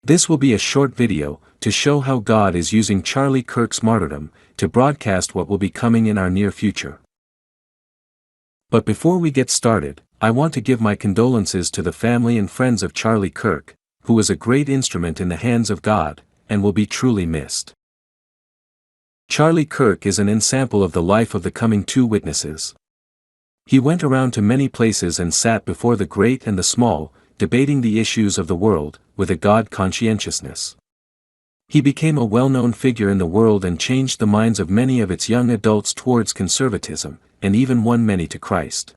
This will be a short video to show how God is using Charlie Kirk's martyrdom to broadcast what will be coming in our near future. But before we get started, I want to give my condolences to the family and friends of Charlie Kirk, who was a great instrument in the hands of God, and will be truly missed. Charlie Kirk is an ensample of the life of the coming two witnesses. He went around to many places and sat before the great and the small, debating the issues of the world, with a God conscientiousness. He became a well-known figure in the world and changed the minds of many of its young adults towards conservatism, and even won many to Christ.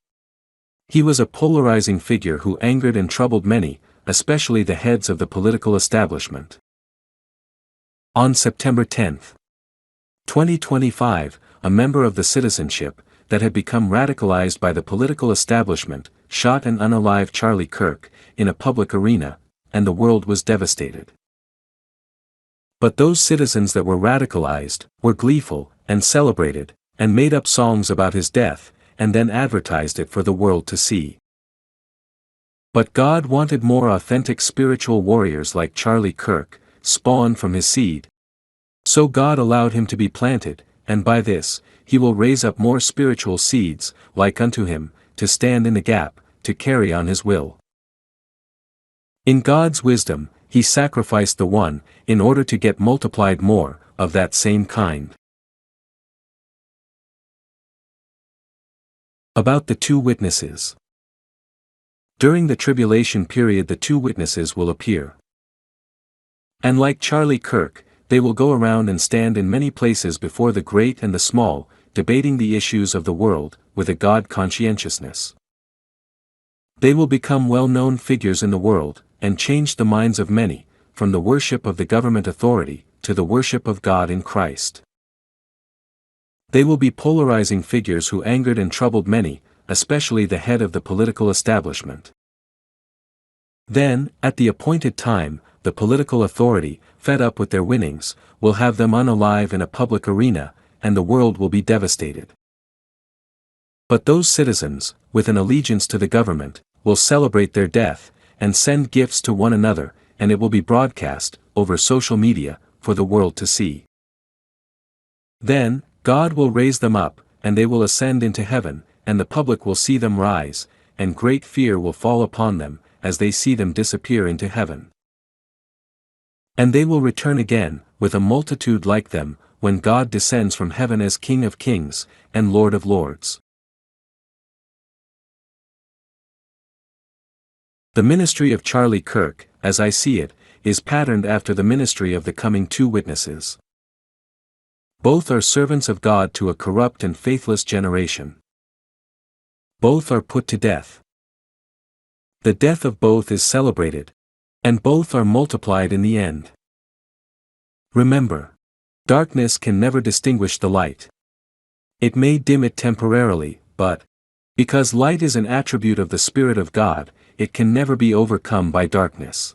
He was a polarizing figure who angered and troubled many, especially the heads of the political establishment. On September 10, 2025, a member of the citizenship, that had become radicalized by the political establishment, shot and unalived Charlie Kirk, in a public arena, and the world was devastated. But those citizens that were radicalized, were gleeful, and celebrated, and made up songs about his death, and then advertised it for the world to see. But God wanted more authentic spiritual warriors like Charlie Kirk, spawned from his seed. So God allowed him to be planted, and by this, he will raise up more spiritual seeds, like unto him, to stand in the gap, to carry on his will. In God's wisdom, he sacrificed the one, in order to get multiplied more, of that same kind. About the two witnesses. During the tribulation period the two witnesses will appear. And like Charlie Kirk, they will go around and stand in many places before the great and the small, debating the issues of the world, with a God conscientiousness. They will become well-known figures in the world, and change the minds of many, from the worship of the government authority, to the worship of God in Christ. They will be polarizing figures who angered and troubled many, especially the head of the political establishment. Then, at the appointed time, the political authority, fed up with their winnings, will have them unalive in a public arena, and the world will be devastated. But those citizens, with an allegiance to the government, will celebrate their death, and send gifts to one another, and it will be broadcast, over social media, for the world to see. Then, God will raise them up, and they will ascend into heaven, and the public will see them rise, and great fear will fall upon them, as they see them disappear into heaven. And they will return again, with a multitude like them, when God descends from heaven as King of kings, and Lord of lords. The ministry of Charlie Kirk, as I see it, is patterned after the ministry of the coming two witnesses. Both are servants of God to a corrupt and faithless generation. Both are put to death. The death of both is celebrated, and both are multiplied in the end. Remember, darkness can never distinguish the light. It may dim it temporarily, but, because light is an attribute of the Spirit of God, it can never be overcome by darkness.